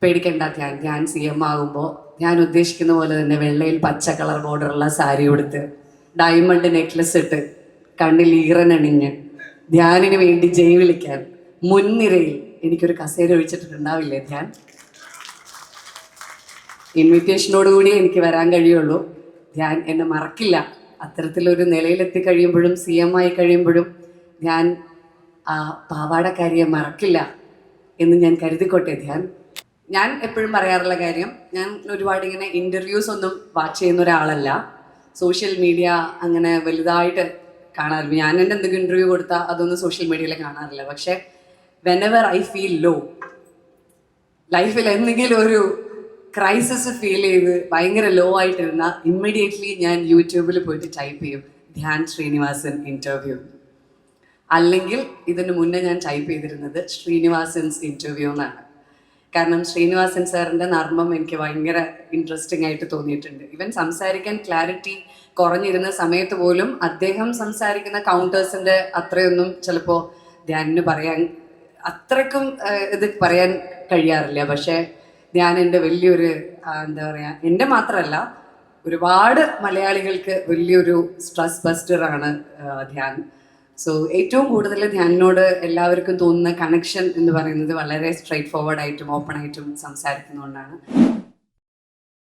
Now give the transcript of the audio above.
പേടിക്കണ്ട, ഞാൻ CM ആകുമ്പോൾ ഞാൻ ഉദ്ദേശിക്കുന്ന പോലെ തന്നെ വെള്ളയിൽ പച്ച കളർ ബോർഡറുള്ള സാരി ഉടുത്ത് ഡയമണ്ട് നെക്ലസ് ഇട്ട് കണ്ണിൽ ഈറനണിഞ്ഞ് ധ്യാനിന് വേണ്ടി ജയ് വിളിക്കാൻ മുൻനിരയിൽ എനിക്കൊരു കസേര ഒഴിച്ചിട്ടുണ്ടാവില്ലേ ധ്യാൻ? ഇൻവിറ്റേഷനോടുകൂടി എനിക്ക് വരാൻ കഴിയുള്ളൂ. ധ്യാൻ എന്നെ മറക്കില്ല. അത്തരത്തിലൊരു നിലയിലെത്തി കഴിയുമ്പോഴും CM ആയി കഴിയുമ്പോഴും ഞാൻ ആ പാവാടക്കാരിയെ മറക്കില്ല എന്ന് ഞാൻ കരുതിക്കോട്ടെ ധ്യാൻ. ഞാൻ എപ്പോഴും പറയാറുള്ള കാര്യം, ഞാൻ ഒരുപാട് ഇങ്ങനെ ഇൻ്റർവ്യൂസ് ഒന്നും വാച്ച് ചെയ്യുന്ന ഒരാളല്ല. സോഷ്യൽ മീഡിയ അങ്ങനെ വലുതായിട്ട് കാണാറില്ല. ഞാൻ എൻ്റെ എന്തെങ്കിലും ഇൻ്റർവ്യൂ കൊടുത്താൽ അതൊന്നും സോഷ്യൽ മീഡിയയിൽ കാണാറില്ല. പക്ഷേ വെനെവർ ഐ ഫീൽ ലോ, ലൈഫിൽ എന്തെങ്കിലും ഒരു ക്രൈസിസ് ഫീൽ ചെയ്ത് ഭയങ്കര ലോ ആയിട്ടിരുന്ന ഇമ്മീഡിയറ്റ്ലി ഞാൻ യൂട്യൂബിൽ പോയിട്ട് ടൈപ്പ് ചെയ്യും ധ്യാൻ ശ്രീനിവാസൻ ഇൻ്റർവ്യൂ. അല്ലെങ്കിൽ ഇതിന് മുന്നേ ഞാൻ ടൈപ്പ് ചെയ്തിരുന്നത് ശ്രീനിവാസൻസ് ഇൻ്റർവ്യൂ എന്നാണ്. കാരണം ശ്രീനിവാസൻ സാറിൻ്റെ നർമ്മം എനിക്ക് ഭയങ്കര ഇൻട്രസ്റ്റിംഗ് ആയിട്ട് തോന്നിയിട്ടുണ്ട്. ഇവൻ സംസാരിക്കാൻ ക്ലാരിറ്റി കുറഞ്ഞിരുന്ന സമയത്ത് പോലും അദ്ദേഹം സംസാരിക്കുന്ന കൗണ്ടേഴ്സിൻ്റെ അത്രയൊന്നും ചിലപ്പോൾ ധ്യാനിന് പറയാൻ അത്രയ്ക്കും ഇത് പറയാൻ കഴിയാറില്ല. പക്ഷേ ധ്യാൻ എൻ്റെ വലിയൊരു എന്താ പറയുക, എൻ്റെ മാത്രമല്ല ഒരുപാട് മലയാളികൾക്ക് വലിയൊരു സ്ട്രെസ് ബസ്റ്ററാണ് ധ്യാൻ. സോ ഏറ്റവും കൂടുതൽ ധ്യാനിനോട് എല്ലാവർക്കും തോന്നുന്ന കണക്ഷൻ എന്ന് പറയുന്നത് വളരെ സ്ട്രെയിറ്റ് ഫോർവേഡ് ആയിട്ടും ഓപ്പൺ ആയിട്ടും സംസാരിക്കുന്നതുകൊണ്ടാണ്.